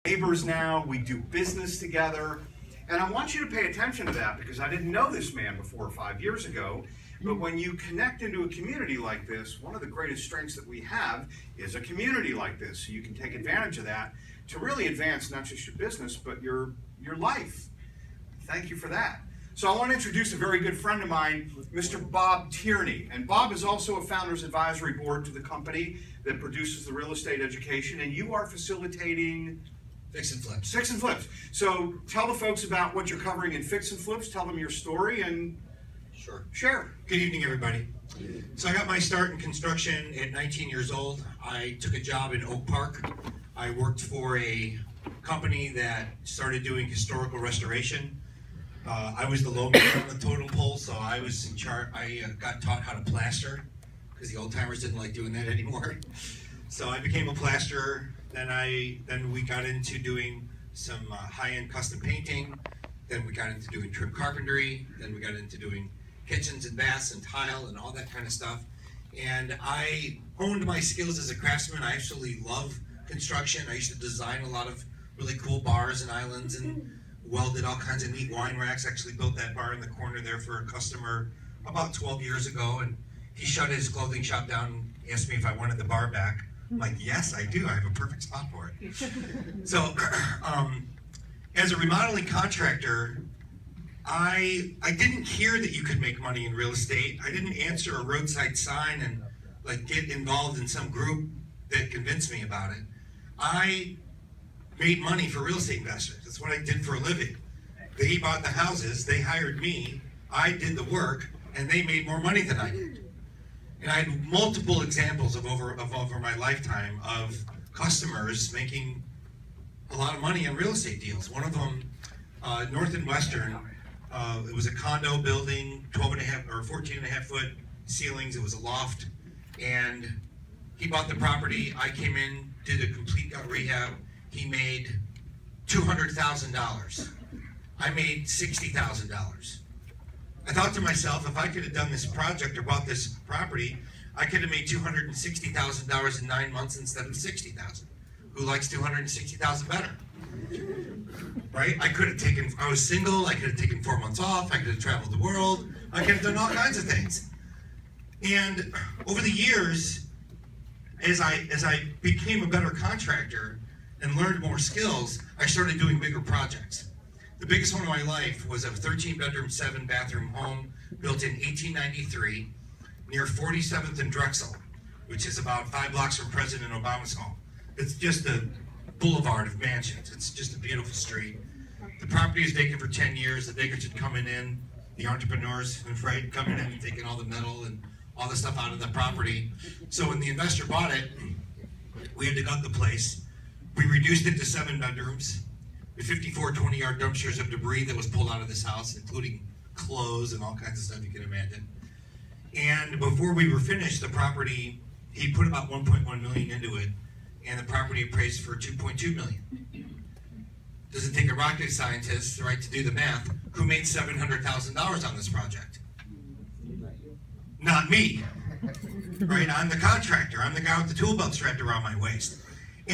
neighbors now, we do business together, and I want you to pay attention to that because I didn't know this man before 5 years ago. But when you connect into a community like this, one of the greatest strengths that we have is a community like this. So you can take advantage of that to really advance not just your business, but your life. Thank you for that. So I want to introduce a very good friend of mine, Mr. Bob Tierney. And Bob is also a Founders Advisory Board to the company that produces the real estate education. And you are facilitating Fix and Flips. Fix and Flips. So tell the folks about what you're covering in Fix and Flips. Tell them your story and Sure. share. Good evening, everybody. So I got my start in construction at 19 years old. I took a job in Oak Park. I worked for a company that started doing historical restoration. I was the low man on the totem pole, so I was in charge. I got taught how to plaster because the old timers didn't like doing that anymore. So I became a plasterer. Then we got into doing some high-end custom painting. Then we got into doing trim carpentry. Then we got into doing kitchens and baths and tile and all that kind of stuff. And I honed my skills as a craftsman. I actually love construction. I used to design a lot of really cool bars and islands and welded all kinds of neat wine racks. Actually built that bar in the corner there for a customer about 12 years ago. And he shut his clothing shop down and asked me if I wanted the bar back. I'm like, yes, I do. I have a perfect spot for it. So as a remodeling contractor, I didn't hear that you could make money in real estate. I didn't answer a roadside sign and like get involved in some group that convinced me about it. I made money for real estate investors. That's what I did for a living. They bought the houses, they hired me, I did the work, and they made more money than I did. And I had multiple examples of over my lifetime of customers making a lot of money on real estate deals. One of them, North and Western, it was a condo building, 12 and a half or 14 and a half foot ceilings. It was a loft, and he bought the property. I came in, did a complete gut rehab. He made $200,000. I made $60,000. I thought to myself, if I could have done this project or bought this property, I could have made $260,000 in 9 months instead of $60,000. Who likes $260,000 better? Right? I was single, I could have taken 4 months off, I could have traveled the world, I could have done all kinds of things. And over the years, as I became a better contractor and learned more skills, I started doing bigger projects. The biggest one of my life was a 13-bedroom, 7-bathroom home built in 1893 near 47th and Drexel, which is about 5 blocks from President Obama's home. It's just a boulevard of mansions. It's just a beautiful street. The property was vacant for 10 years. The vacants had coming in, the entrepreneurs, right, coming in and taking all the metal and all the stuff out of the property. So when the investor bought it, we had to gut the place. We reduced it to 7 bedrooms, with 54 20-yard dumpsters of debris that was pulled out of this house, including clothes and all kinds of stuff you can imagine. And before we were finished, the property, he put about 1.1 million into it, and the property appraised for 2.2 million. Doesn't take a rocket scientist, right, to do the math. Who made $700,000 on this project? Not me. Right? I'm the contractor. I'm the guy with the tool belt strapped around my waist.